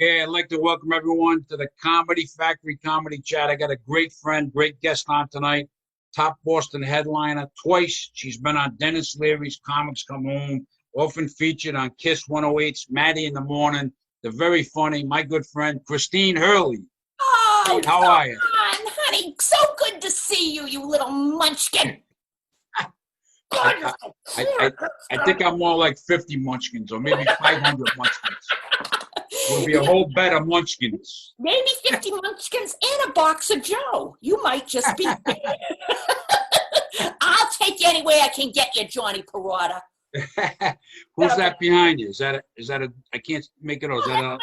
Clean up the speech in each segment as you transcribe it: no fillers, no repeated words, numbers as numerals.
Okay, I'd like to welcome everyone to the Comedy Factory Comedy Chat. I got a great friend, great guest on tonight, top Boston headliner twice. She's been on Dennis Leary's Comics Come Home, often featured on Kiss 108's Maddie in the Morning. The very funny, my good friend, Christine Hurley. Oh, Hey, how are you? honey, so good to see you, you little munchkin. God, you're so I think I'm more like 50 munchkins or maybe 500 munchkins. It would be a whole bed of munchkins. Maybe 50 munchkins and a box of Joe. You might just be. I'll take you anywhere I can get you, Johnny Perrotta. Who's that behind you? Is that a? I can't make it out. Is that a?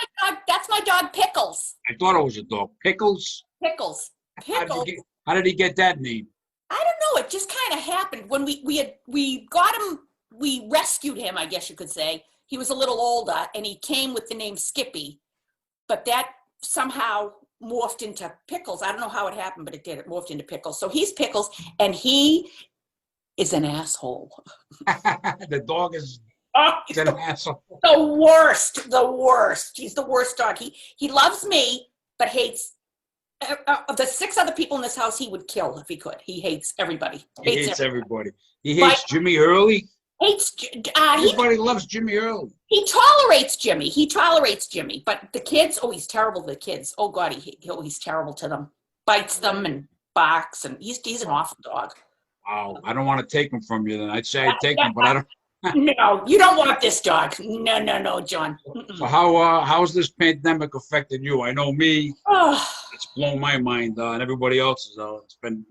That's my dog, Pickles. I thought it was a dog. Pickles. Pickles. How did he get that name? I don't know. It just kind of happened when we got him. We rescued him, I guess you could say. He was a little older, and he came with the name Skippy, but that somehow morphed into Pickles. I don't know how it happened, but it did. It morphed into Pickles. So he's Pickles, and he is an asshole. The dog is an asshole. The worst. He's the worst dog. He loves me, but hates of the 6 other people in this house. He would kill if he could. He hates everybody. He hates everybody. He hates Jimmy Hurley. Everybody loves Jimmy Hurley. He tolerates Jimmy, but the kids, he's terrible to the kids. Oh God, he's terrible to them. Bites them and barks, and he's an awful dog. Wow, I don't want to take him from you. Then I'd say I'd take him, but I don't. No, you don't want this dog. No, John. So how's this pandemic affected you? I know me. It's blown my mind, and everybody else's.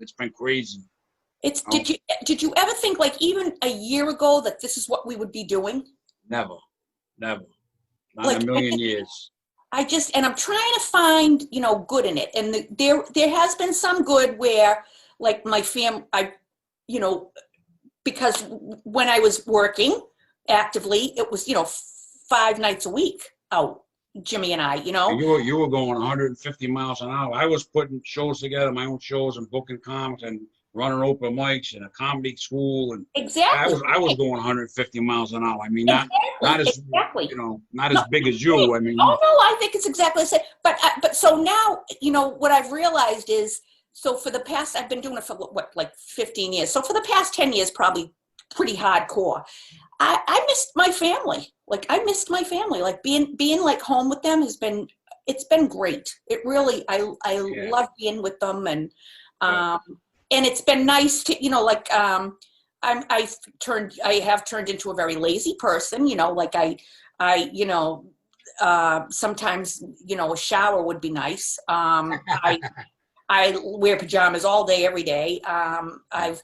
It's been crazy. Did you ever think, like, even a year ago, that this is what we would be doing? Never, not in a million years. I'm trying to find, good in it. And there has been some good where, like, my because when I was working actively, it was, 5 nights a week out, Jimmy and I, You were going 150 miles an hour. I was putting shows together, my own shows, and booking comics and running open mics and a comedy school, and exactly. I was going 150 miles an hour. I mean, not as not as big as you. I mean, I think it's exactly the same. But so now, what I've realized is, so for the past, I've been doing it for like 15 years. So for the past 10 years, probably pretty hardcore. I missed my family. Like Like being like home with them it's been great. It really, I love being with them, and and it's been nice to, I have turned into a very lazy person, like sometimes, a shower would be nice. I wear pajamas all day, every day. I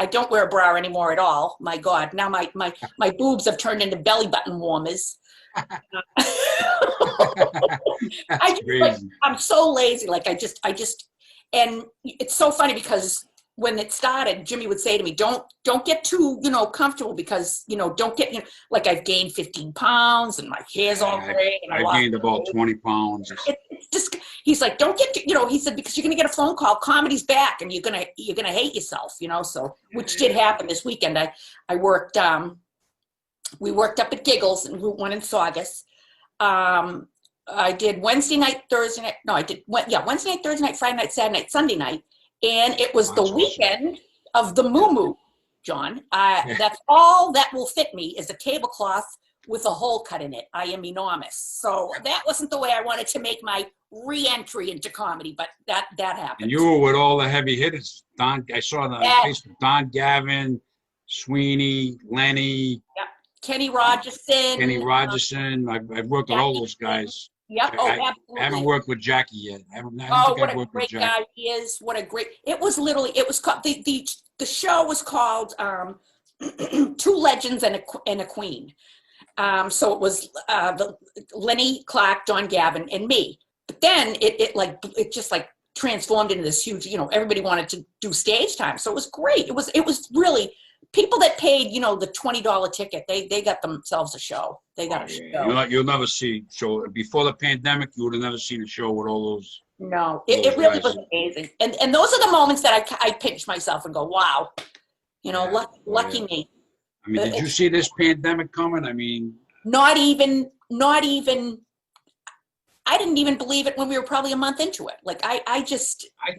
don't wear a bra anymore at all. My God, now my boobs have turned into belly button warmers. I'm so lazy. Like and it's so funny because when it started, Jimmy would say to me, don't get too, comfortable, because, don't get, like, I've gained 15 pounds and my hair's all gray. And I gained about 20 pounds. It's just, he's like, don't get, he said, because you're going to get a phone call, comedy's back, and you're going to hate yourself, so, which did happen this weekend. I worked, we worked up at Giggles in Route 1 in Saugus. I did Wednesday night, Thursday night. No, I did, Wednesday night, Thursday night, Friday night, Saturday night, Sunday night. And it was the weekend of the moo-moo, John. That's all that will fit me is a tablecloth with a hole cut in it. I am enormous. So that wasn't the way I wanted to make my re-entry into comedy, but that happened. And you were with all the heavy hitters. I saw the Facebook, Don Gavin, Sweeney, Lenny. Yep. Kenny Rogerson. I've worked with all those guys. Yep. Absolutely. I haven't worked with Jackie yet. What a great guy he is. It was called, the show was called Two Legends and a Queen. So it was Lenny Clark, Don Gavin, and me. But then it just transformed into this huge, everybody wanted to do stage time. So it was great. It was really, people that paid, the $20 ticket, they got themselves a show. They got a show. You'll never see a show. Before the pandemic, you would have never seen a show with all those. No, it really was amazing. And those are the moments that I pinch myself and go, wow, lucky me. I mean, did you see this pandemic coming? I mean, not even I didn't even believe it when we were probably a month into it. Like I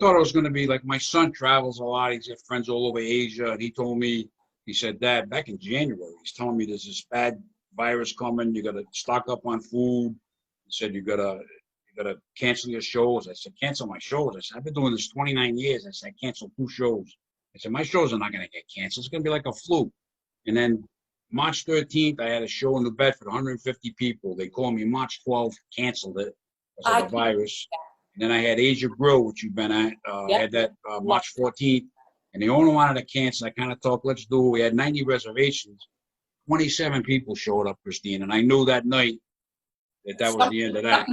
thought it was going to be like, my son travels a lot. He's got friends all over Asia. And he told me, he said, Dad, back in January, he's telling me there's this bad virus coming. You got to stock up on food. He said, you got to cancel your shows. I said, cancel my shows. I said, I've been doing this 29 years. I said, I canceled 2 shows. I said, my shows are not going to get canceled. It's going to be like a fluke. And then March 13th, I had a show in New Bedford, 150 people. They called me March 12th, canceled it because of the virus. And then I had Asia Grill, which you've been at. I had that March 14th. And the owner wanted to cancel. I kind of talked, let's do it. We had 90 reservations. 27 people showed up, Christine. And I knew that night that was the end of that.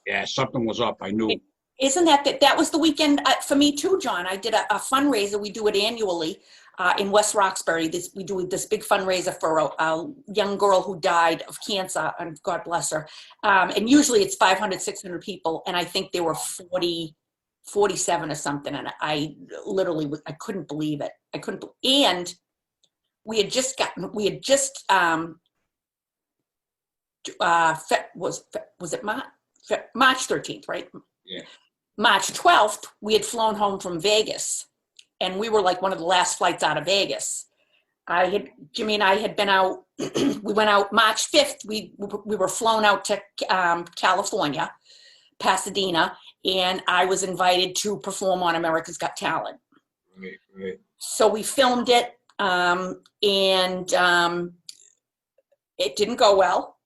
Yeah, something was up. I knew. Isn't that was the weekend for me too, John? I did a fundraiser. We do it annually in West Roxbury. We do this big fundraiser for a young girl who died of cancer, and God bless her. And usually it's 500, 600 people, and I think there were 47 or something. And I literally, I couldn't believe it. And we had just was it March 13th, right? Yeah. March 12th, we had flown home from Vegas, and we were like one of the last flights out of Vegas. Jimmy and I had been out, we went out March 5th, we were flown out to California, Pasadena, and I was invited to perform on America's Got Talent. Right. So we filmed it, and it didn't go well.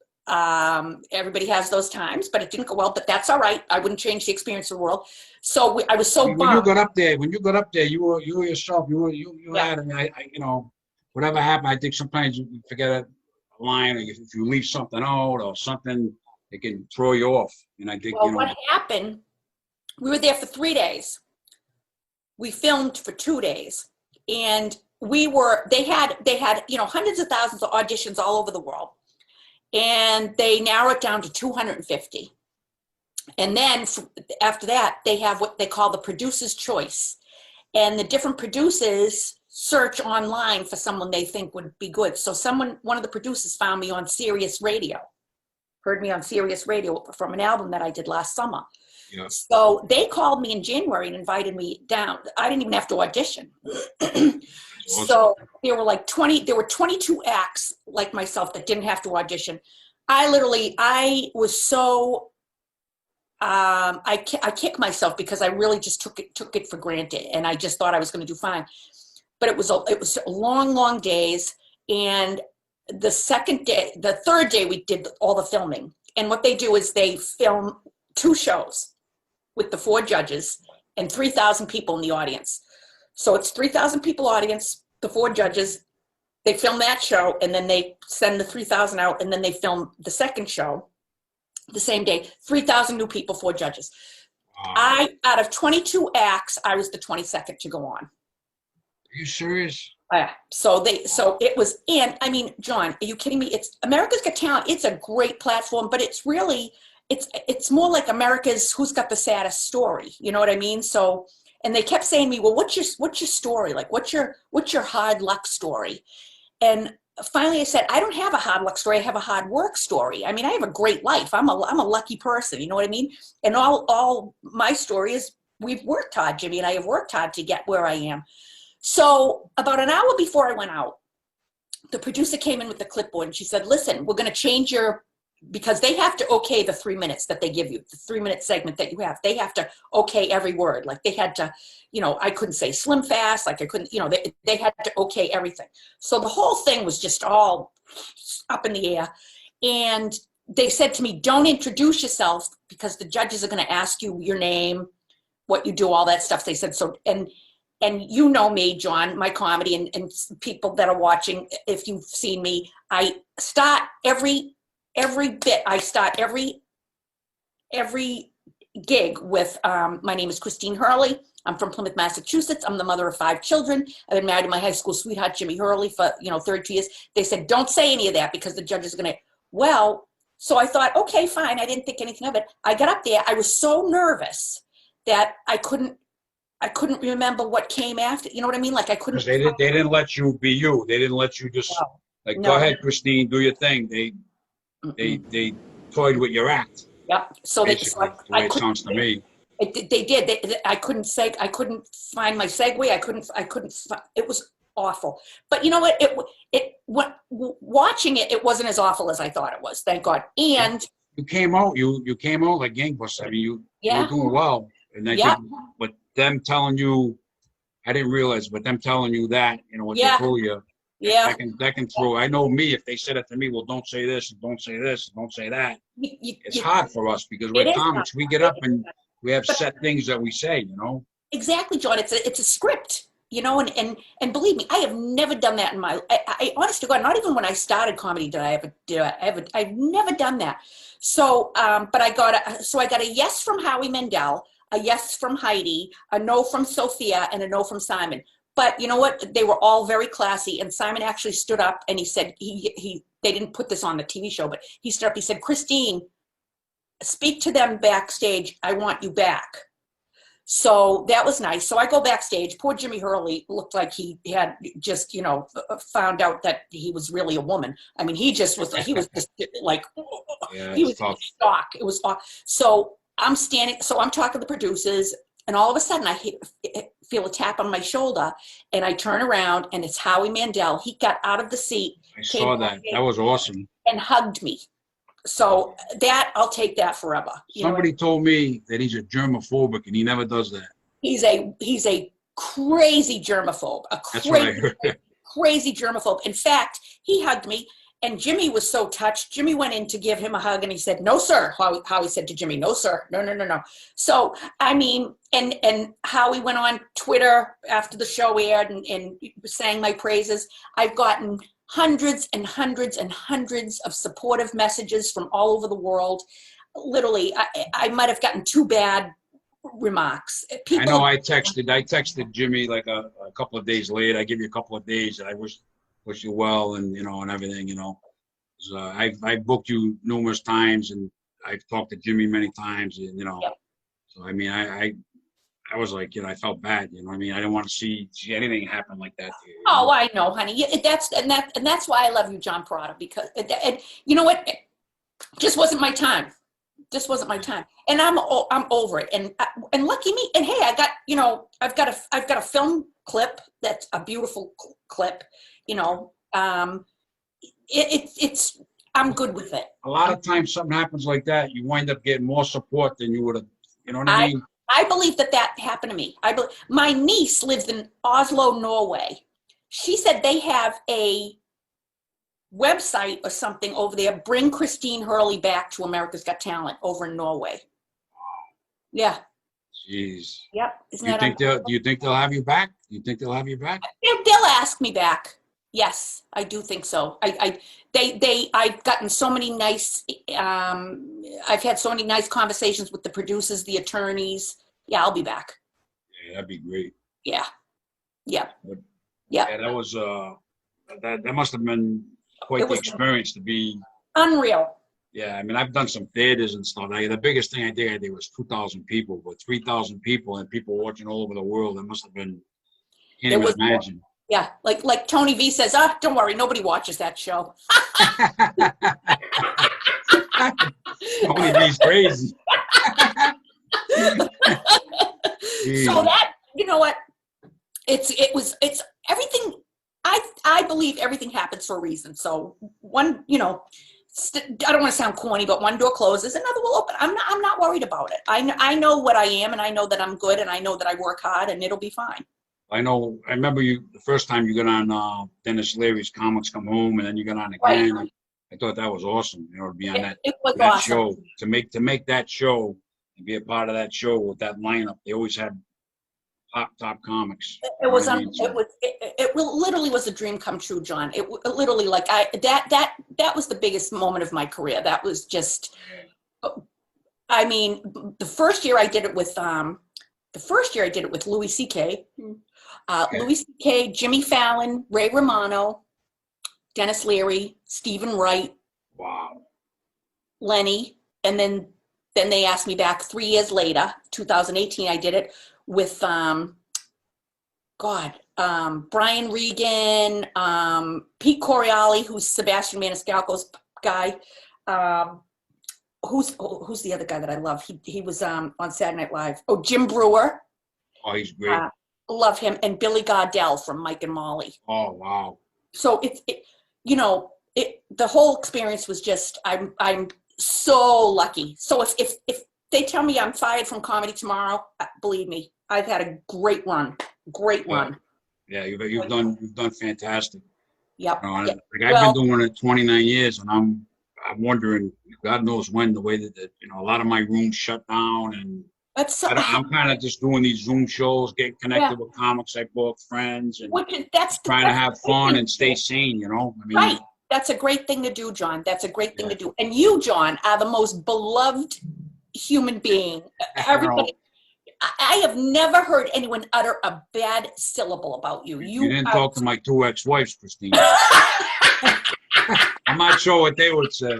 Everybody has those times, but it didn't go well, but that's all right. I wouldn't change the experience of the world. So I was so bummed. When you got up there, you were yourself. You had, I mean, you know, whatever happened, I think sometimes you forget a line, or if you leave something out or something, it can throw you off. And I think, what happened, we were there for 3 days. We filmed for 2 days, and they had, hundreds of thousands of auditions all over the world. And they narrow it down to 250. And then after that, they have what they call the producer's choice. And the different producers search online for someone they think would be good. So one of the producers found me on Sirius Radio, heard me on Sirius Radio from an album that I did last summer. Yeah. So they called me in January and invited me down. I didn't even have to audition. So there were 22 acts like myself that didn't have to audition. I was so, I kicked myself because I really just took it for granted, and I just thought I was going to do fine. But it was long days. And the third day we did all the filming. And what they do is they film 2 shows with the 4 judges and 3,000 people in the audience. So it's 3,000 people audience, the 4 judges, they film that show, and then they send the 3,000 out, and then they film the second show the same day, 3,000 new people, 4 judges. Wow. Out of 22 acts, I was the 22nd to go on. Are you serious? Yeah. So it was, and I mean, John, are you kidding me? It's America's Got Talent. It's a great platform, but it's really, it's more like America's Who's Got the Saddest Story. You know what I mean? So, and they kept saying to me, well, what's your story? Like, what's your hard luck story? And finally I said, I don't have a hard luck story. I have a hard work story. I mean, I have a great life. I'm a lucky person. You know what I mean? And all my story is we've worked hard, Jimmy, and I have worked hard to get where I am. So about an hour before I went out, the producer came in with the clipboard and she said, listen, we're going to change because they have to okay the 3 minutes that they give you, the 3-minute segment that you have. They have to okay every word. Like they had to, I couldn't say slim fast. Like I couldn't, they had to okay everything. So the whole thing was just all up in the air. And they said to me, don't introduce yourself because the judges are going to ask you your name, what you do, all that stuff. They said, so, and you know me, John, my comedy, and people that are watching, if you've seen me, I start every gig with, my name is Christine Hurley. I'm from Plymouth, Massachusetts. I'm the mother of 5 children. I've been married to my high school sweetheart, Jimmy Hurley, for 32 years. They said, don't say any of that because the judges are going to, so I thought, okay, fine. I didn't think anything of it. I got up there. I was so nervous that I couldn't remember what came after. You know what I mean? Like I couldn't. They didn't let you be you. They didn't let you just go ahead, Christine, do your thing. They toyed with your act. Yep. So Basically, the way it sounds to me. They did. I couldn't find my segue. I couldn't. It was awful. But you know what? Watching it, it wasn't as awful as I thought it was. Thank God. And you came out. You came out like gangbusters. I mean, you were doing well. And I think, but them telling you, I didn't realize, but them telling you that, what they told you, that can throw. I know me, if they said it to me, well, don't say this, don't say this, don't say that. It's hard for us because we're comics. We get up and we have set things that we say, Exactly, John. It's a script, and believe me, I have never done that in my. I honest to God, not even when I started comedy did I ever do it. I've never done that. So, but I got a yes from Howie Mandel, a yes from Heidi, a no from Sophia, and a no from Simon. But you know what? They were all very classy, and Simon actually stood up and he said they didn't put this on the TV show, but he stood up. He said, "Christine, speak to them backstage. I want you back." So that was nice. So I go backstage. Poor Jimmy Hurley looked like he had just, found out that he was really a woman. I mean, he was just like, he was in shock. It was so I'm standing. So I'm talking to the producers, and all of a sudden I feel a tap on my shoulder, and I turn around, and it's Howie Mandel. He got out of the seat. I saw that. That was awesome. And hugged me. So I'll take that forever. Somebody told me that he's a germophobic, and he never does that. He's a crazy germaphobe. That's what I heard. Crazy germaphobe. In fact, he hugged me, and Jimmy was so touched. Jimmy went in to give him a hug, and he said, "No, sir." Howie said to Jimmy, "No, sir. No." So I mean, and Howie went on Twitter after the show aired and sang my praises. I've gotten hundreds and hundreds and hundreds of supportive messages from all over the world. Literally, I might have gotten 2 bad remarks. I know. I texted Jimmy like a couple of days later. I give you a couple of days. I wish you well, and and everything. So I booked you numerous times, and I've talked to Jimmy many times. And so I mean, I was like, I felt bad. I mean, I didn't want to see anything happen like that to you. Oh, I know, honey. That's why I love you, John Perrotta, because and you know what? It just wasn't my time. Just wasn't my time, and I'm over it. And lucky me. And hey, I've got a film clip that's a beautiful clip. It's I'm good with it. A lot of times, something happens like that, you wind up getting more support than you would have. You know what I mean? I believe that happened to me. My niece lives in Oslo, Norway. She said they have a website or something over there. Bring Christine Hurley back to America's Got Talent over in Norway. Yeah. Jeez. Yep. Do you think they'll have you back? Do you think they'll have you back? They'll ask me back. Yes, I do think so. I've gotten so many nice. I've had so many nice conversations with the producers, the attorneys. Yeah, I'll be back. Yeah, that'd be great. Yeah. Yeah, that was that must have been quite the experience to be unreal. Yeah, I mean, I've done some theaters and stuff. The biggest thing I did was 2,000 people, but 3,000 people and people watching all over the world. That must have been. Can't even imagine. Yeah, like Tony V says, don't worry, nobody watches that show. Tony V's crazy. So that, you know what, it's everything. I believe everything happens for a reason. So one, I don't want to sound corny, but one door closes, another will open. I'm not worried about it. I know what I am, and I know that I'm good, and I know that I work hard, and it'll be fine. I remember you the first time you got on Dennis Leary's Comics Come Home, and then you got on again. Right. I thought that was awesome. To be on that awesome. Show, to make that show and be a part of that show with that lineup. They always had top comics. It was it literally was a dream come true, John. It literally that was the biggest moment of my career. That was just. I mean, the first year I did it with Louis C.K. Louis C.K., Jimmy Fallon, Ray Romano, Dennis Leary, Stephen Wright, Lenny, and then they asked me back 3 years later, 2018. I did it with Brian Regan, Pete Coriali, who's Sebastian Maniscalco's guy, who's the other guy that I love? He was on Saturday Night Live. Oh, Jim Brewer. Oh, he's great. Love him. And Billy Gardell from Mike and Molly. Oh, wow. So the whole experience was just, I'm so lucky. So if they tell me I'm fired from comedy tomorrow, believe me, I've had a great run. Great run. Yeah, you've done fantastic. Yep. I've been doing it 29 years, and I'm wondering, God knows when, the way that a lot of my rooms shut down, and I'm kind of just doing these Zoom shows, getting connected with comics I book, friends, and trying to have fun and stay sane. Right. That's a great thing to do, John. That's a great thing to do. And you, John, are the most beloved human being. Everybody. I have never heard anyone utter a bad syllable about you. You didn't talk to my 2 ex-wives, Christine. I'm not sure what they would say.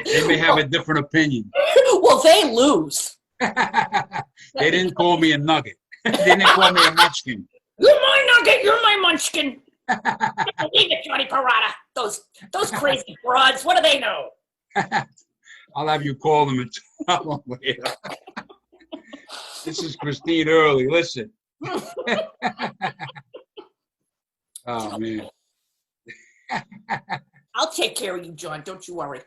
They may have a different opinion. Well, they lose. They didn't call me a nugget. They didn't call me a munchkin. You're my nugget. You're my munchkin. Leave it, Johnny Perrotta. Those crazy broads. What do they know? I'll have you call them and tell them later. This is Christine Hurley. Listen. Oh, man. I'll take care of you, John. Don't you worry.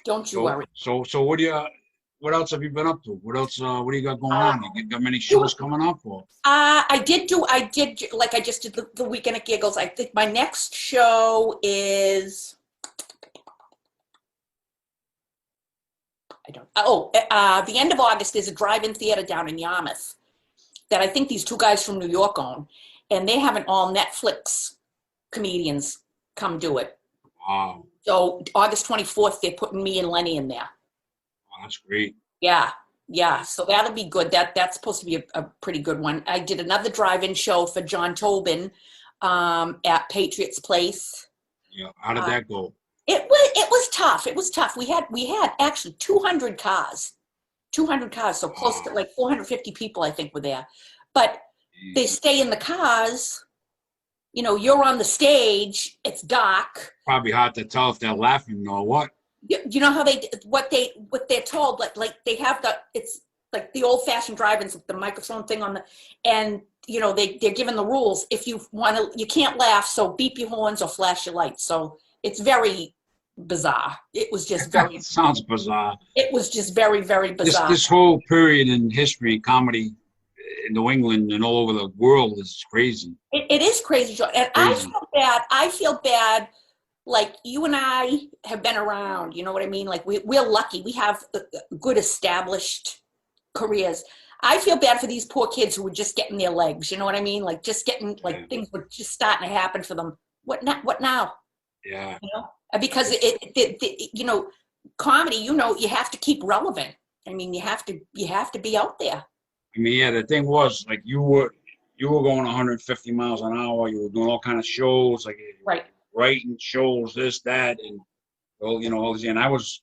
Don't you worry. So what else have you been up to? What else? What do you got going on? You got many shows coming up? Or? I did, like I just did the Weekend at Giggles. I think my next show is... the end of August is a drive-in theater down in Yarmouth that I think these 2 guys from New York own, and they have an all Netflix comedians come do it. Wow. So August 24th, they're putting me and Lenny in there. Oh, that's great. Yeah. So that'll be good. That's supposed to be a pretty good one. I did another drive-in show for John Tobin at Patriots Place. Yeah. How did that go? It was tough. It was tough. We had actually 200 cars, so close to like 450 people, I think, were there. But they stay in the cars. You're on the stage. It's dark. Probably hard to tell if they're laughing or what. You know how what they're told, like they have it's like the old-fashioned drive-ins with the microphone thing on and they're given the rules. If you want to, you can't laugh, so beep your horns or flash your lights. So it's very bizarre. It was just very... It sounds bizarre. It was just very, very bizarre. This whole period in history, comedy in New England and all over the world is crazy. It is crazy, John. And crazy. I feel bad, like you and I have been around, you know what I mean? Like we're lucky. We have good established careers. I feel bad for these poor kids who were just getting their legs, you know what I mean? Like just getting, things were just starting to happen for them. What now? Yeah. Because comedy, you have to keep relevant. I mean, you have to be out there. I mean, the thing was, like, you were going 150 miles an hour. You were doing all kind of shows, like writing shows, this, that, and all this. And I was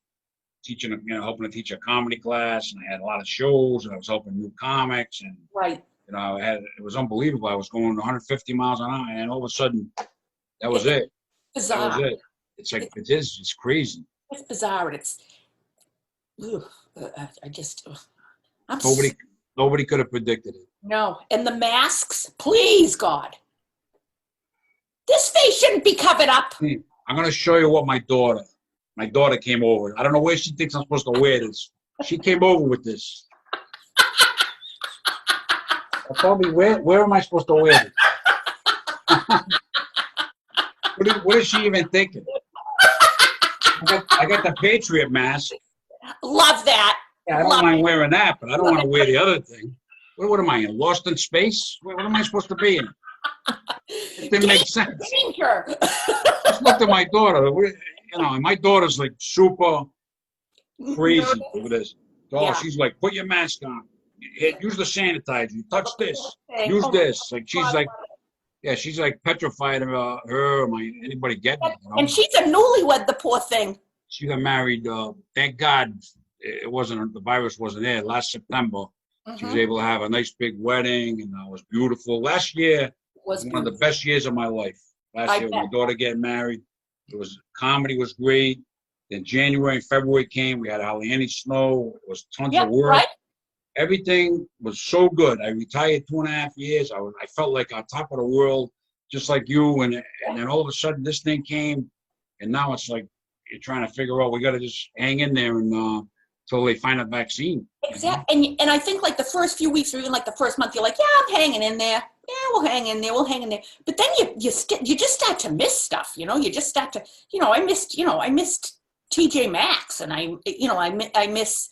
teaching, helping to teach a comedy class, and I had a lot of shows, and I was helping new comics, and it was unbelievable. I was going 150 miles an hour, and all of a sudden, that was it. Bizarre. That was it. It's like it's crazy. It's bizarre, and it's. Nobody could have predicted it. No, and the masks, please, God. This face shouldn't be covered up. I'm gonna show you what my daughter came over. I don't know where she thinks I'm supposed to wear this. She came over with this. Tell me where am I supposed to wear this? What is she even thinking? I got the Patriot mask. Love that. Yeah, I don't mind wearing that, but I don't want to wear the other thing. What am I in? Lost in space? What am I supposed to be in? It didn't make sense. Danger. Just looked at my daughter. My daughter's like super crazy with this. Oh, she's like, put your mask on. Use the sanitizer. You touch this. Use this. Like she's like. Yeah, she's like petrified of her or anybody getting it. And she's a newlywed, the poor thing. She got married. Thank God the virus wasn't there. Last September, she was able to have a nice big wedding, and it was beautiful. Last year was one of the best years of my life. Last year, with my daughter getting married, comedy was great. Then January and February came. We had hardly any snow. It was tons Yeah, of work. right. Everything was so good. I retired 2.5 years. I felt like on top of the world, just like you. And then all of a sudden, this thing came, and now it's like you're trying to figure out. We got to just hang in there and until they find a vaccine. Exactly. And I think like the first few weeks or even like the first month, you're like, yeah, I'm hanging in there. Yeah, we'll hang in there. We'll hang in there. But then you just start to miss stuff. You just start to, I missed TJ Maxx, and I miss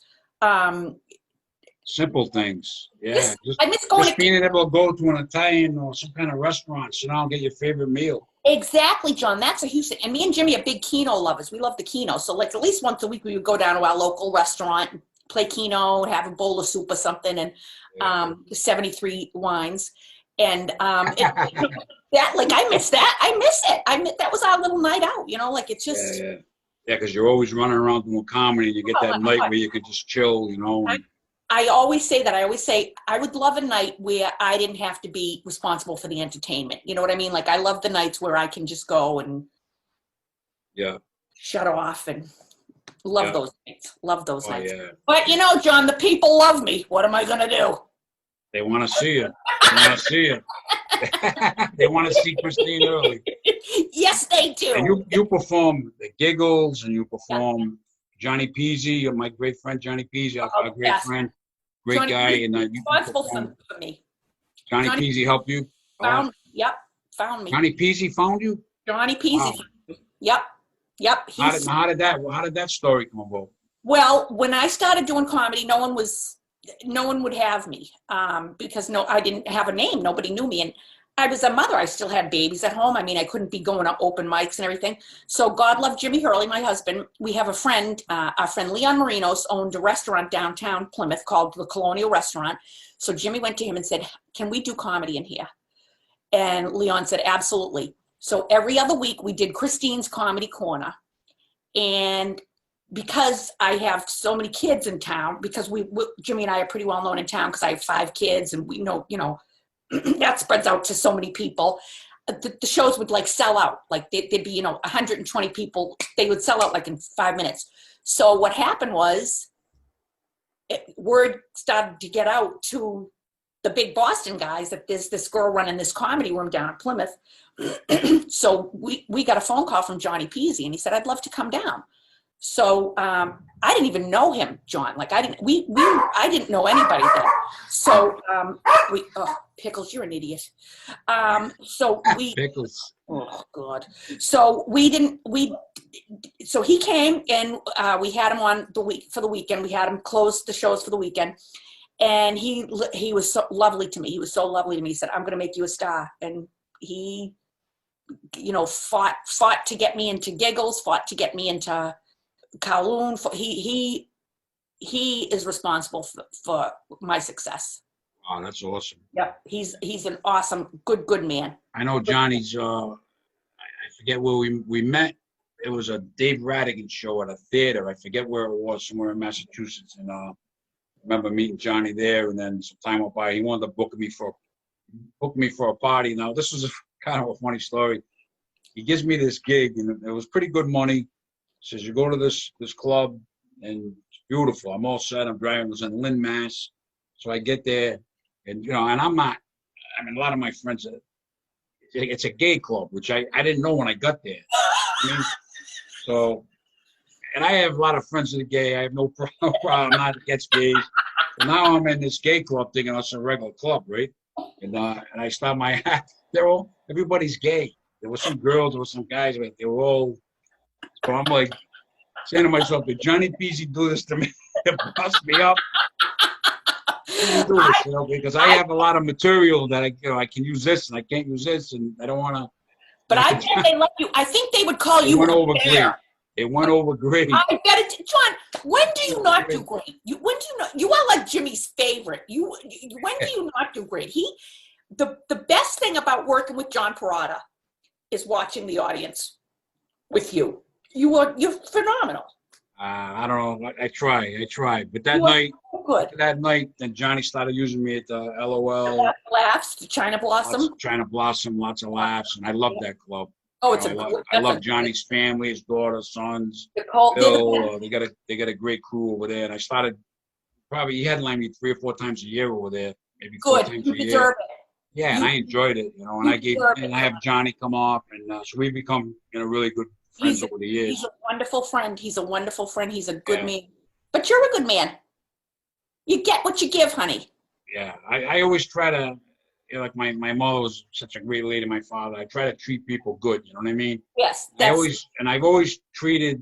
Simple things. Yeah. I miss going just being able to go to an Italian or some kind of restaurant, sit down and get your favorite meal. Exactly, John. That's a huge thing. And me and Jimmy are big Keno lovers. We love the Keno. So like at least once a week we would go down to our local restaurant, play Keno, have a bowl of soup or something, and 73 wines. And that, like, I miss that. I miss it. That was our little night out. Like it's just. Yeah, because you're always running around doing comedy, and you get that night where you could just chill. I always say that. I always say I would love a night where I didn't have to be responsible for the entertainment. You know what I mean? Like I love the nights where I can just go and shut off and love those nights. Love those nights. Yeah. But John, the people love me. What am I gonna do? They want to see you. They want to see you. They want to see Christine Hurley. Yes, they do. And you perform the Giggles, and you perform Johnny Pizzi, my great friend Johnny Pizzi, our great friend. Great Johnny guy, and you responsible for me. Johnny Pizzi helped you. Found me. Johnny Pizzi found you. Johnny Pizzi. Wow. Yep. How did that story come about? Well, when I started doing comedy, no one would have me because I didn't have a name. Nobody knew me, and I was a mother. I still had babies at home. I mean, I couldn't be going to open mics and everything. So God love Jimmy Hurley, my husband. We have a friend, our friend Leon Marinos owned a restaurant downtown Plymouth called the Colonial Restaurant. So Jimmy went to him and said, can we do comedy in here? And Leon said, absolutely. So every other week we did Christine's Comedy Corner. And because I have so many kids in town, because Jimmy and I are pretty well known in town because I have 5 kids and we know, that spreads out to so many people. The shows would like sell out. Like there'd be, 120 people. They would sell out like in 5 minutes. So what happened was word started to get out to the big Boston guys that there's this girl running this comedy room down in Plymouth. So we got a phone call from Johnny Pizzi, and he said, I'd love to come down. So I didn't even know him, John. Like I didn't know anybody there. So Pickles, you're an idiot. Pickles. Oh God. So so he came and we had him on for the weekend. We had him close the shows for the weekend. And he was so lovely to me. He was so lovely to me. He said, I'm going to make you a star. And he, fought to get me into Giggles, fought to get me into Kowloon. He is responsible for my success. Oh, that's awesome. Yep. He's an awesome, good man. I know Johnny's, I forget where we met. It was a Dave Radigan show at a theater. I forget where it was, somewhere in Massachusetts. And I remember meeting Johnny there, and then some time went by. He wanted to book me for a party. Now, this was kind of a funny story. He gives me this gig, and it was pretty good money. Says, you go to this club, and it's beautiful. I'm all set. I'm driving. It was in Lynn, Mass. So I get there, and, and I'm not, a lot of my friends, it's a gay club, which I didn't know when I got there. And I have a lot of friends that are gay. I have no problem not against gays. So now I'm in this gay club thinking it's a regular club, right? And I start my act. Everybody's gay. There were some girls, there were some guys, but they were all. So I'm like saying to myself, did Johnny Pizzi do this to me? Bust me up. Do this, because I have a lot of material that I can use this and I can't use this, and I don't want to. But I bet they love you. I think they would call you. It went over great. I bet it, John. When do you not do great? You are like Jimmy's favorite. When do you not do great? The best thing about working with John Perrotta is watching the audience with you. You're phenomenal. I don't know. I try. But that night, then Johnny started using me at the LOL. Laughs, the China Blossom. China Blossom, lots of laughs, and I love that club. Oh, You it's a know, good. I love Johnny's family, his daughter, sons, Nicole, Bill. They got a great crew over there. And I started probably he headlined me 3 or 4 times a year over there, maybe 4 good. times You a year. deserve it. Yeah, and You, I enjoyed it, you know. you deserve it. And I have Johnny come up, and so we become, you know, really good friends over the He's years. a wonderful friend. He's a wonderful friend. He's a good Yeah, man. But you're a good man. You get what you give, honey. yeah. I always try to, you know, like my mother was such a great lady. My father, I try to treat people good. You know what I mean? Yes, that's I've always treated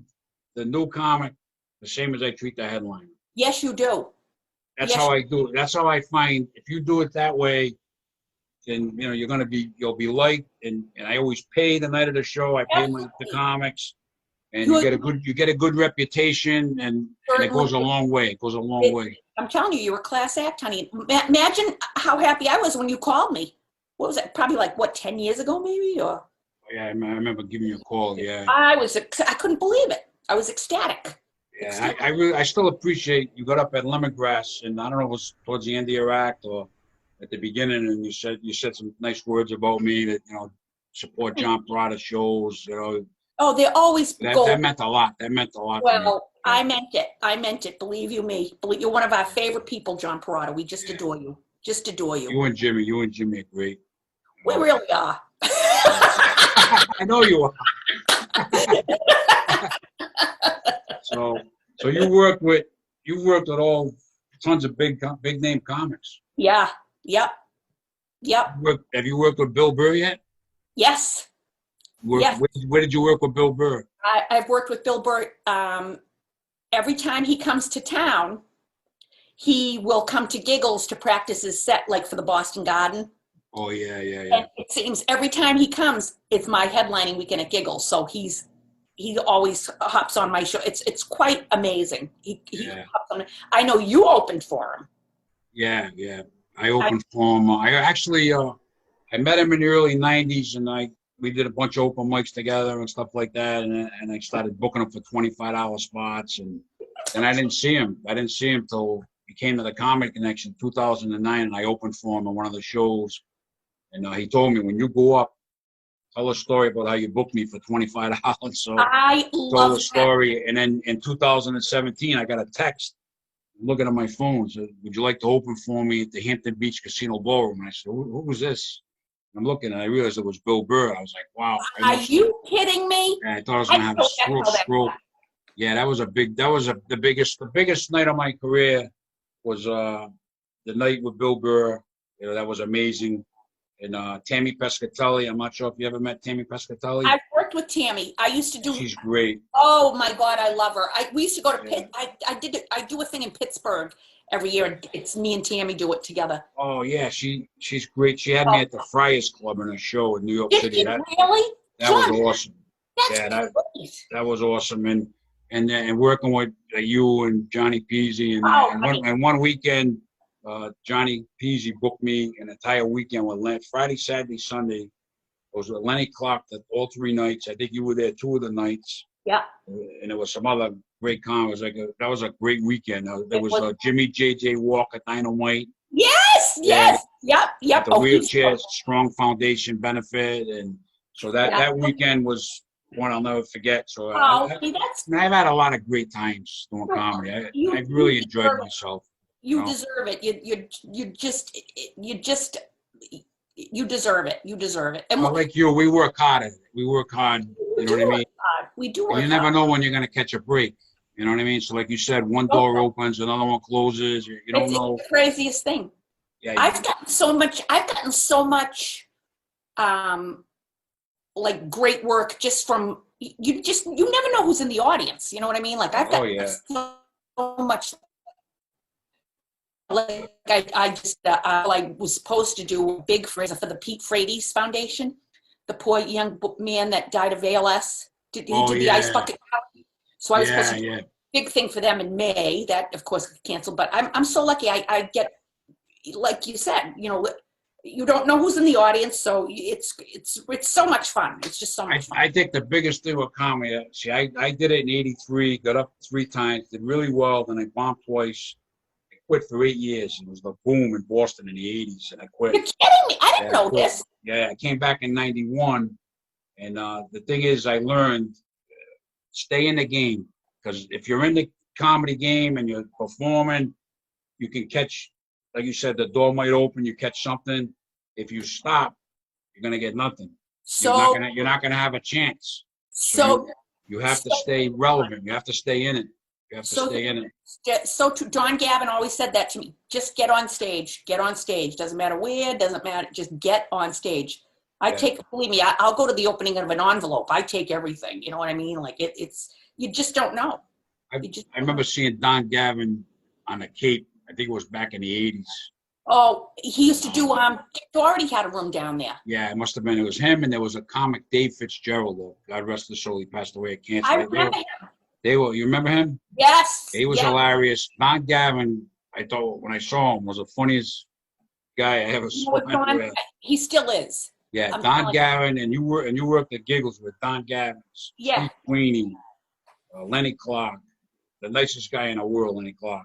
the new comic the same as I treat the headliner. yes, you do. That's Yes, how I do it. That's how I find if you do it that way, then you know you'll be liked. And I always pay the night of the show. I pay the absolutely. comics, and You you get a good reputation, and it certainly goes a long way. It goes a long did. way. I'm telling you, you're a class act, honey. Imagine how happy I was when you called me. What was it? Probably like what, 10 years ago, maybe? Or Yeah, I remember giving you a call. Yeah, I couldn't believe it. I was ecstatic. yeah. I still appreciate you got up at Lemongrass, and I don't know if it was towards the end of your act or at the beginning, and you said some nice words about me that you know support John Perrotta shows. You know Oh, they always that go. meant a lot. That meant a lot to me. Well, Yeah, I meant it. I meant it. Believe you me. You're one of our favorite people, John Perrotta. We just yeah. adore you. Just adore you. You and Jimmy are great. You We know? really are. Yeah. I know you are. So you worked with all tons of big name comics. Yeah. Yep. Yep. Have you worked with Bill Burr yet? Yes. Yes. Where did you work with Bill Burr? I've worked with Bill Burr. Every time he comes to town, he will come to Giggles to practice his set, like for the Boston Garden. Oh yeah. And it seems every time he comes, it's my headlining weekend at Giggles. So he always hops on my show. It's quite amazing. He hops on. I know you opened for him. Yeah. I opened for him. I actually I met him in the early '90s, and we did a bunch of open mics together and stuff like that. And I started booking him for $25 spots, and I didn't see him. I didn't see him till he came to the Comedy Connection in 2009, and I opened for him on one of the shows. And he told me, when you go up, tell a story about how you booked me for $25. So I told love the story. And then in 2017, I got a text. I'm looking at my phone. Said, would you like to open for me at the Hampton Beach Casino Ballroom? And I said, who was this? And I'm looking, and I realized it was Bill Burr. I was like, wow. Are you kidding me? And I thought I was going to have a stroke. Yeah, that was the biggest night of my career was the night with Bill Burr. You know, that was amazing. And Tammy Pescatelli, I'm not sure if you ever met Tammy Pescatelli. I've worked with Tammy. I used to do. She's great. Oh my God, I love her. We used to go to Pitt. I do a thing in Pittsburgh every year, and it's me and Tammy do it together. Oh yeah, she's great. She had me at the Friars Club in a show in New York City. Really? That was awesome. That's great. That was awesome. And working with you and Johnny Pizzi and one weekend. Johnny Pizzi booked me an entire weekend with Friday, Saturday, Sunday. It was with Lenny Clark all 3 nights. I think you were there 2 of the nights. Yeah. And there was some other great comics. That was a great weekend. There was Jimmy J.J. Walker, Dynamite. Yes. Yep. The Wheelchair Strong Foundation benefit. And so that weekend was one I'll never forget. So I've had a lot of great times doing comedy. I really enjoyed myself. You deserve it. You deserve it. You deserve it. And like you, we work hard. You know what I mean? We do. And you never know when you're going to catch a break. You know what I mean? So like you said, one door opens, another one closes. You don't know. It's the craziest thing. Yeah. I've gotten so much, like great work just from you. You never know who's in the audience. You know what I mean? Like I've got so much. Like I was supposed to do a big fundraiser for the Pete Frates Foundation, the poor young man that died of ALS. He did the ice bucket. So I was supposed to do a big thing for them in May. That of course canceled. But I'm so lucky. I get, like you said, you know, you don't know who's in the audience, so it's so much fun. It's just so much fun. I think the biggest thing with comedy, I did it in '83, got up 3 times, did really well, then I bombed twice. Quit for 8 years. It was the boom in Boston in the '80s, and I quit. You're kidding me? I didn't know this. Yeah, I came back in '91, And the thing is, I learned stay in the game, because if you're in the comedy game and you're performing, you can catch, like you said, the door might open, you catch something. If you stop, you're gonna get nothing. So, You're not gonna have a chance. so, You have to stay relevant. You have to stay in it. You have to so, stay in it. so John Gavin always said that to me. Just get on stage. Get on stage. Doesn't matter where. Doesn't matter. Just get on stage. Believe me, I'll go to the opening of an envelope. I take everything. You know what I mean? Like it's. You just don't know. I remember seeing Don Gavin on the Cape. I think it was back in the '80s. Oh, he used to do. Dick Doherty had a room down there. Yeah, it must have been. It was him, and there was a comic, Dave Fitzgerald. God rest his soul. He passed away of cancer. I remember him. You remember him? Yes. He was hilarious. Don Gavin, I thought when I saw him, was the funniest guy I ever saw. He still is. Yeah, Don Gavin, and you worked at Giggles with Don Gavin, Steve Queenie, Lenny Clark, the nicest guy in the world, Lenny Clark.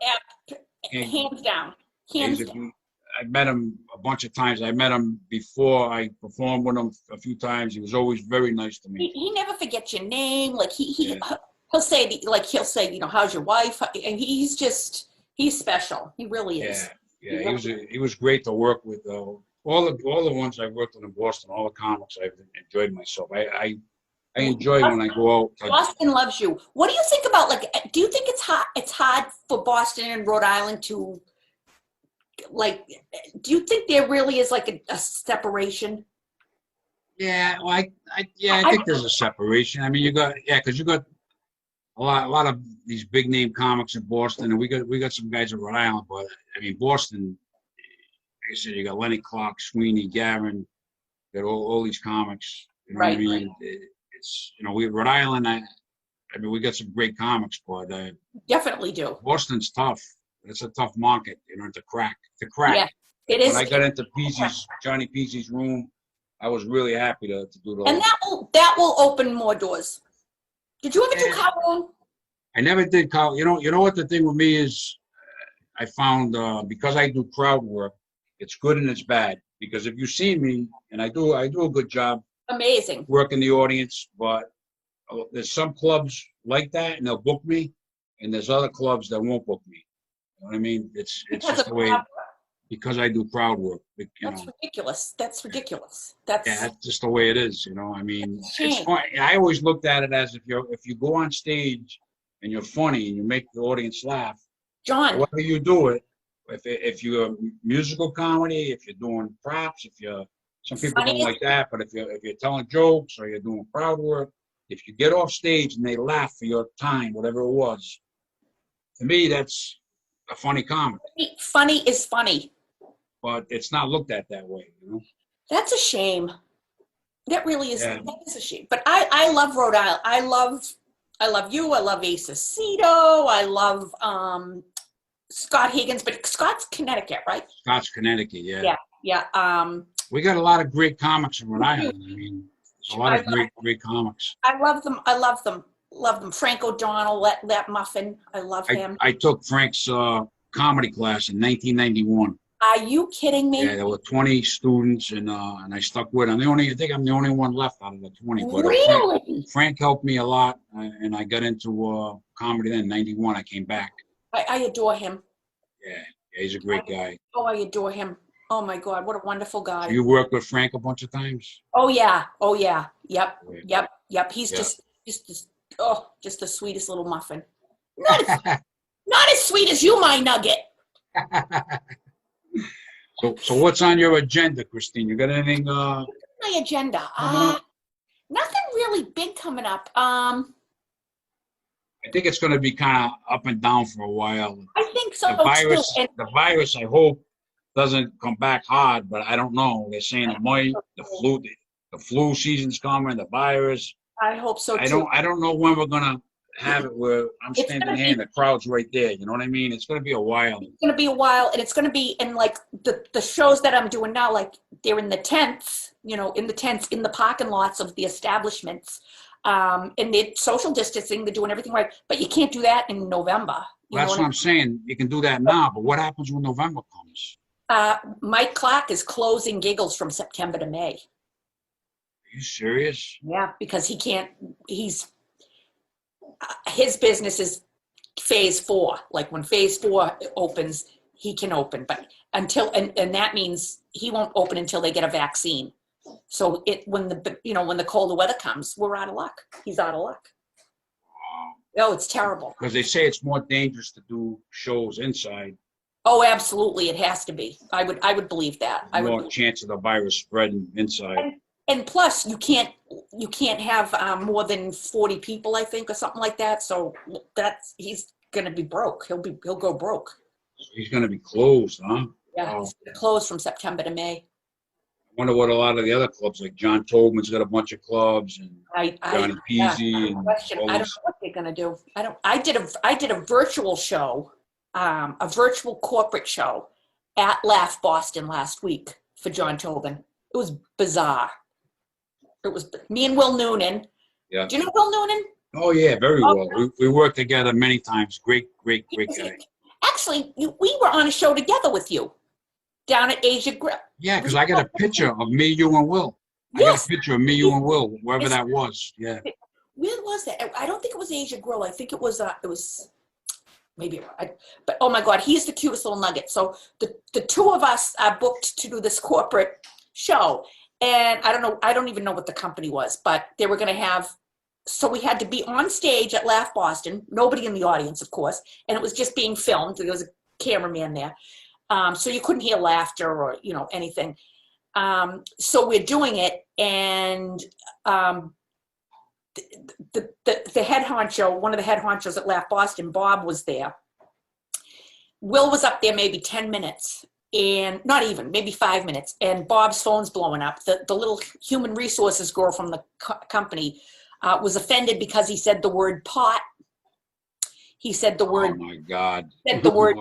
Yeah, hands down. Hands down. I met him a bunch of times. I met him before I performed with him a few times. He was always very nice to me. He never forgets your name. Like he'll say, how's your wife? And he's special. He really is. Yeah. He was great to work with. All the ones I worked with in Boston, all the comics, I've enjoyed myself. I enjoy when I go out. Boston loves you. What do you think about, do you think it's hard for Boston and Rhode Island to, do you think there really is a separation? Yeah, well, I think there's a separation. I mean, because you got a lot of these big name comics in Boston, and we got some guys in Rhode Island, but I mean Boston. Like I said, you got Lenny Clark, Sweeney, Gavin, you got all these comics. You know what I mean? It's Rhode Island. I mean, we got some great comics, but definitely do. Boston's tough. It's a tough market, to crack. Yeah, it is. When I got into Johnny Pizzi's room, I was really happy to do the. And that will open more doors. Did you ever do Kowloon? I never did Kowloon. You know what the thing with me is, I found because I do crowd work, it's good and it's bad. Because if you see me, and I do a good job. Amazing. Working the audience, but there's some clubs like that, and they'll book me, and there's other clubs that won't book me. You know what I mean? It's just the way, because I do crowd work. That's ridiculous. That's just the way it is. I mean, it's fun. I always looked at it as if you go on stage and you're funny and you make the audience laugh, John, whatever you do it, if you're musical comedy, if you're doing props, some people don't like that, but if you're telling jokes or you're doing crowd work, if you get off stage and they laugh for your time, whatever it was, to me that's a funny comedy. Funny is funny. But it's not looked at that way, That's a shame. That really is. Yeah. That is a shame. But I love Rhode Island. I love you. I love Ace Aceto. I love Scott Higgins. But Scott's Connecticut, right? Scott's Connecticut. Yeah. Yeah. We got a lot of great comics in Rhode Island. I mean, there's a lot of great comics. I love them. Frank O'Donnell, that muffin. I love him. I took Frank's comedy class in 1991. Are you kidding me? Yeah, there were 20 students, and I stuck with them. I think I'm the only one left out of the 20. But really? Frank helped me a lot, and I got into comedy then. In 91, I came back. I adore him. Yeah, he's a great guy. Oh, I adore him. Oh my God, what a wonderful guy. So you worked with Frank a bunch of times? Oh yeah. Yep. He's just the sweetest little muffin. Not as sweet as you, my nugget. So what's on your agenda, Christine? You got anything? My agenda. Nothing really big coming up. I think it's going to be kind of up and down for a while. I think so. The virus, I hope, doesn't come back hard, but I don't know. They're saying it might. The flu season's coming. The virus. I hope so too. I don't know when we're gonna have it where I'm standing here and the crowd's right there. You know what I mean? It's going to be a while. It's going to be a while, and it's going to be in the shows that I'm doing now, they're in the tents, in the parking lots of the establishments, and they're social distancing, they're doing everything right, but you can't do that in November. That's what I'm saying. You can do that now, but what happens when November comes? Mike Clark is closing Giggles from September to May. you serious? Yeah, because his business is phase 4. Like when phase 4 opens, he can open, but and that means he won't open until they get a vaccine. So when the colder weather comes, we're out of luck. He's out of luck. Oh, it's terrible. Because they say it's more dangerous to do shows inside. Oh, absolutely. It has to be. I would believe that. More chance of the virus spreading inside. And plus, you can't have more than 40 people, I think, or something like that. So he's going to be broke. He'll go broke. So he's going to be closed, huh? Yeah, Wow. he's going to close from September to May. I wonder what a lot of the other clubs, like John Tobin's got a bunch of clubs, and Johnny Pizzi. I don't know what they're going to do. I did a virtual show, a virtual corporate show at Laugh Boston last week for John Tobin. It was bizarre. It was me and Will Noonan. Yeah. Do you know Will Noonan? Oh yeah, very well. We worked together many times. Great guy. Actually, we were on a show together with you down at Asia Grill. Yeah, because I got a picture of me, you, and Will. I got a picture of me, you, and Will, wherever that was. Yeah. Where was that? I don't think it was Asia Grill. I think it was maybe. But oh my God, he's the cutest little nugget. So the two of us are booked to do this corporate show, and I don't even know what the company was, but they were going to have. So we had to be on stage at Laugh Boston. Nobody in the audience, of course, and it was just being filmed. There was a cameraman there. So you couldn't hear laughter or, anything. So we're doing it, and the head honcho, one of the head honchos at Laugh Boston, Bob, was there. Will was up there maybe 10 minutes, and not even, maybe 5 minutes, and Bob's phone's blowing up. The little human resources girl from the company was offended because he said the word pot. He said the word. Oh my God. Said the word.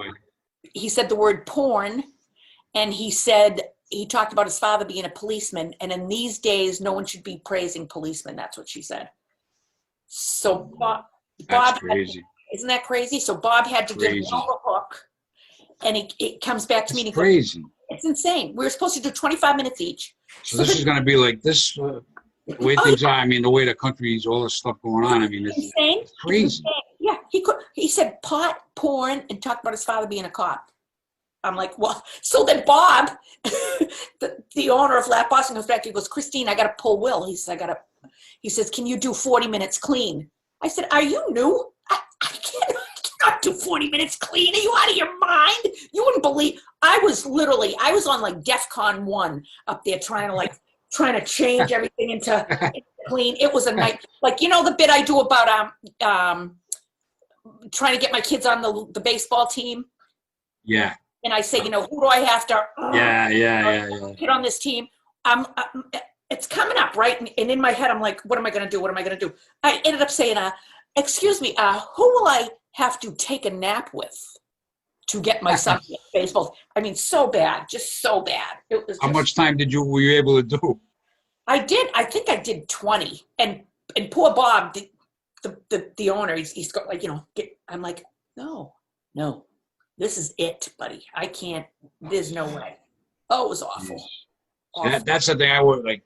He said the word porn, and he talked about his father being a policeman, and in these days, no one should be praising policemen. That's what she said. So Bob, crazy. Isn't that crazy? So Bob had to give Will a hook, and it comes back to me. It's crazy. It's insane. We were supposed to do 25 minutes each. So this is going to be like this, the way things are. I mean, the way the country's, all this stuff going on. I mean, it's crazy. It's insane. Yeah, he said pot, porn, and talked about his father being a cop. I'm like, well, so then Bob, the owner of Laugh Boston, comes back. He goes, Christine, I got to pull Will. He says, can you do 40 minutes clean? I said, are you new? I cannot do 40 minutes clean. Are you out of your mind? You wouldn't believe. I was on like DEFCON 1 up there trying to change everything into clean. It was a night. Like, the bit I do about trying to get my kids on the baseball team. Yeah. And I say, who do I have to get on this team? It's coming up, right? And in my head, I'm like, what am I going to do? What am I going to do? I ended up saying, excuse me, who will I have to take a nap with to get my son to baseball? I mean, so bad, just so bad. It was. How much time were you able to do? I think I did 20. And poor Bob, the owner, he's got like, I'm like, no, this is it, buddy. I can't, there's no way. Oh, it was awful. That's the thing I would like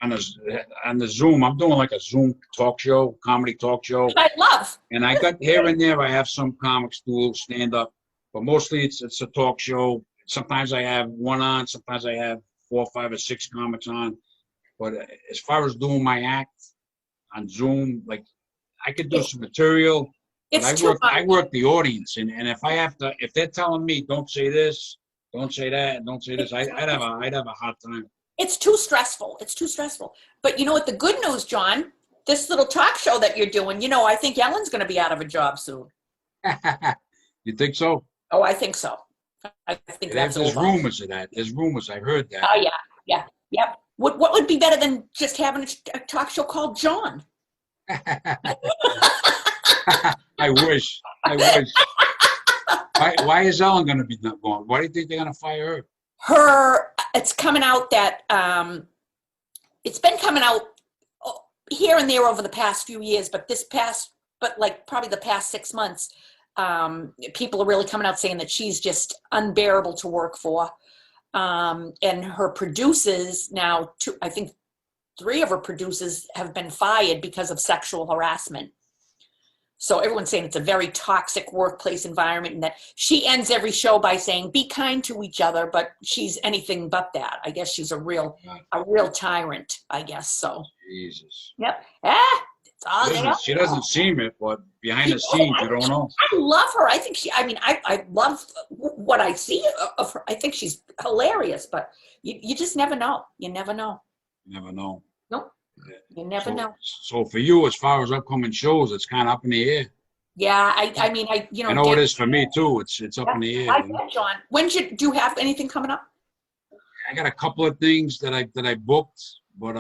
on the Zoom. I'm doing like a Zoom comedy talk show. I love. And I got here and there, I have some comics do stand up, but mostly it's a talk show. Sometimes I have one on, sometimes I have 4, 5, or 6 comics on. But as far as doing my act on Zoom, like I could do some material. I work the audience, and if they're telling me don't say this, don't say that, don't say this, I'd have a hard time. It's too stressful. But you know what? The good news, John, this little talk show that you're doing, I think Ellen's going to be out of a job soon. You think so? Oh, I think so. I think there's rumors of that. There's rumors. I heard that. Oh yeah. Yep. What would be better than just having a talk show called John? I wish. Why is Ellen going to be not going? Why do you think they're going to fire her? It's coming out that it's been coming out here and there over the past few years, but probably the past 6 months, people are really coming out saying that she's just unbearable to work for. And her producers now, I think 3 of her producers have been fired because of sexual harassment. So everyone's saying it's a very toxic workplace environment, and that she ends every show by saying, "Be kind to each other," but she's anything but that. I guess she's a real tyrant, I guess. So. Jesus. Yep. It's all She doesn't seem it, but behind the scenes, you don't know. I love her. I think I love what I see of her. I think she's hilarious, but you just never know. You never know. You never know. Nope. You never know. So for you, as far as upcoming shows, it's kind of up in the air. Yeah, I know it is for me too. It's up in the air. I bet, John. Do you have anything coming up? I got a couple of things that I booked, but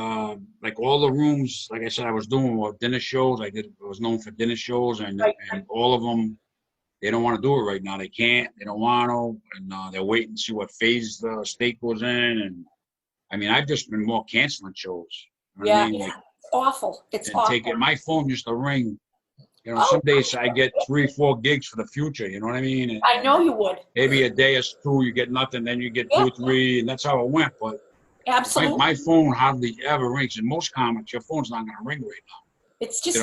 like all the rooms, like I said, I was doing dinner shows. I was known for dinner shows, and all of them, they don't want to do it right now. They can't. They don't want to, and they're waiting to see what phase the state goes in. And I mean, I've just been more canceling shows. You know what I mean? Like, it's awful. It's awful. My phone used to ring. You know, some days I get 3-4 gigs for the future. You know what I mean? And I know you would. maybe a day or 2 you get nothing, then you get 2 or 3, and that's how it went. But absolutely, my phone hardly ever rings. And most comics, your phone's not going to ring right now. It's just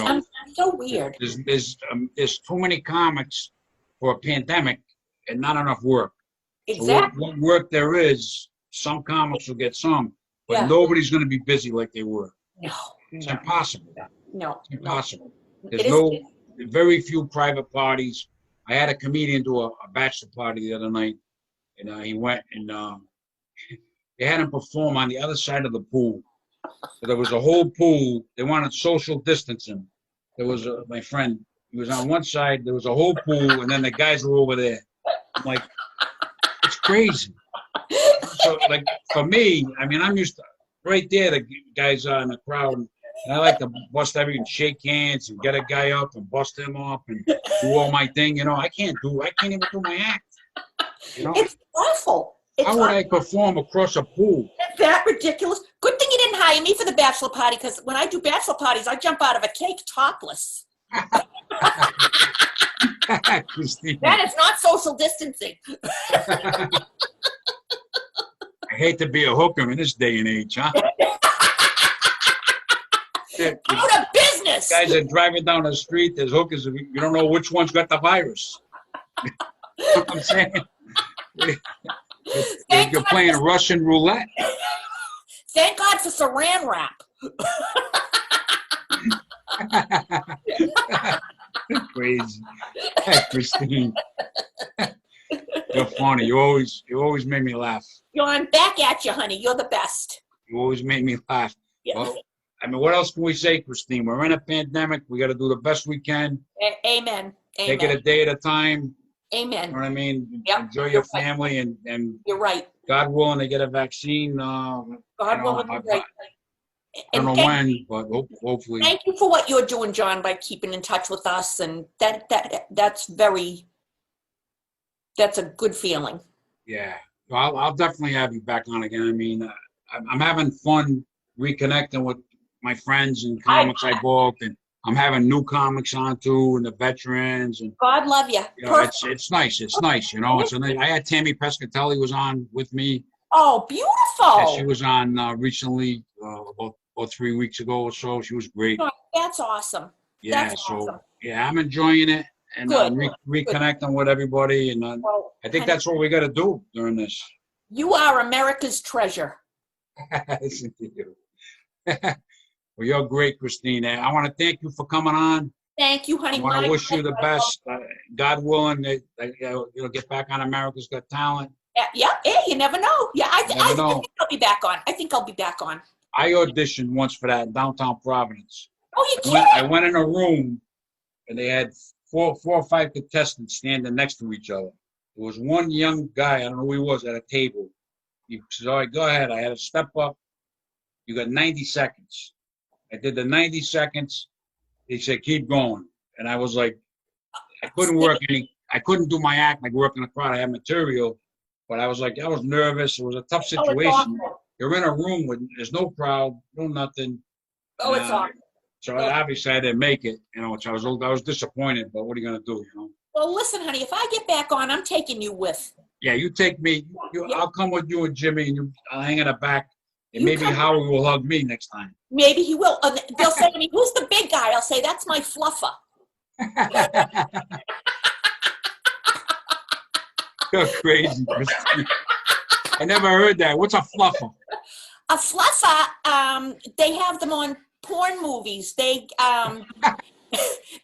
so weird. There's too many comics for a pandemic and not enough work. Exactly. So what work there is, some comics will get some, but nobody's going to be busy like they were. No, it's impossible. No, it's impossible. There's very few private parties. I had a comedian do a bachelor party the other night, and he went and they had him perform on the other side of the pool. So there was a whole pool. They wanted social distancing. There was my friend. He was on one side. There was a whole pool, and then the guys were over there. I'm like, it's crazy. So, like, for me, I mean, I'm used to right there. The guys are in the crowd, and I like to bust everything, shake hands, and get a guy up and bust him up and do all my thing. You know, I can't even do my act. You know, it's awful. How would I perform across a pool? Is that ridiculous? Good thing you didn't hire me for the bachelor party, because when I do bachelor parties, I jump out of a cake topless. Christine. That is not social distancing. I hate to be a hooker in this day and age, huh? Out of business. Guys are driving down the street. There's hookers. You don't know which one's got the virus. You know what I'm saying? You're playing Russian roulette. Thank God for saran wrap. Crazy. Hey, Christine. You're funny. You always make me laugh. John, back at you, honey. You're the best. You always make me laugh. Yeah. Well, I mean, what else can we say, Christine? We're in a pandemic. We got to do the best we can. Amen. Take it a day at a time. Amen. You know what I mean? Yep. Enjoy your family, and you're right. God willing, to get a vaccine. God willing, right. I don't know when, but hopefully. Thank you for what you're doing, John, by keeping in touch with us, and that's a good feeling. Yeah, well, I'll definitely have you back on again. I mean, I'm having fun reconnecting with my friends and comics I booked, and I'm having new comics on too, and the veterans. And God love you. You know, it's nice. It's nice. You know, I had Tammy Pescatelli was on with me. Oh, beautiful. Yeah, she was on recently, about 3 weeks ago or so. She was great. That's awesome. Yeah, that's awesome. Yeah, I'm enjoying it, and reconnecting with everybody, and I think that's what we got to do during this. You are America's treasure. Listen to you. Well, you're great, Christine. I want to thank you for coming on. Thank you, honey. I want to wish you the best. God willing, you'll get back on America's Got Talent. Yeah, you never know. Yeah, I think I'll be back on. I auditioned once for that in downtown Providence. Oh, you can't. I went in a room, and they had four or five contestants standing next to each other. There was one young guy, I don't know who he was, at a table. He said, all right, go ahead. I had to step up. You got 90 seconds. I did the 90 seconds. He said, keep going. And I was like, I couldn't do my act like working in a crowd. I had material, but I was like, I was nervous. It was a tough situation. You're in a room with, there's no crowd, no nothing. Oh, it's awesome. So obviously I didn't make it, you know, so I was disappointed, but what are you going to do, you know? Well, listen, honey, if I get back on, I'm taking you with. Yeah, you take me. Yeah. I'll come with you and Jimmy, and I'll hang in the back. And You maybe come- Howie will hug me next time. Maybe he will. They'll say to me, "Who's the big guy?" I'll say, "That's my fluffer." You're crazy, Christine. I never heard that. What's a fluffer? A fluffer, they have them on porn movies. They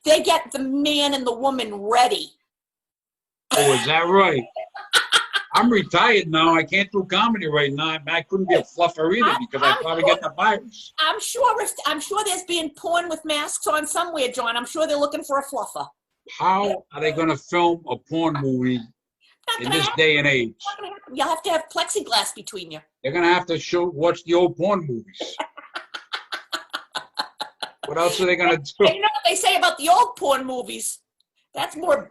they get the man and the woman ready. Oh, is that right? I'm retired now. I can't do comedy right now. I couldn't be a fluffer either because I'd probably get the virus. I'm sure there's being porn with masks on somewhere, John. I'm sure they're looking for a fluffer. How are they going to film a porn movie Not in gonna this happen. day and age? Not gonna happen. You'll have to have plexiglass between you. They're going to have to watch the old porn movies. What else are they going to do? You know what they say about the old porn movies? That's more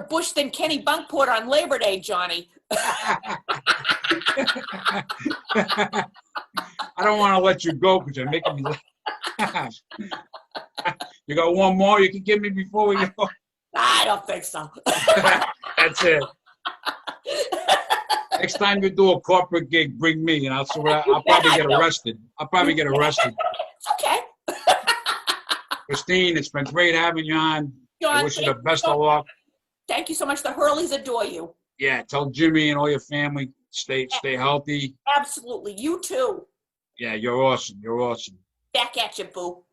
Bush than Kenny Bunkport on Labor Day, Johnny. I don't want to let you go because you're making me laugh. You got one more you can give me before we go? I don't think so. That's it. Next time you do a corporate gig, bring me, and I'll probably get arrested. I'll probably get arrested. It's okay. Christine, it's been great having you on. John, I wish you the thank best you so of luck. Thank you so much. The Hurleys adore you. Yeah, tell Jimmy and all your family stay healthy. Absolutely. You too. Yeah, you're awesome. You're awesome. Back at you, boo.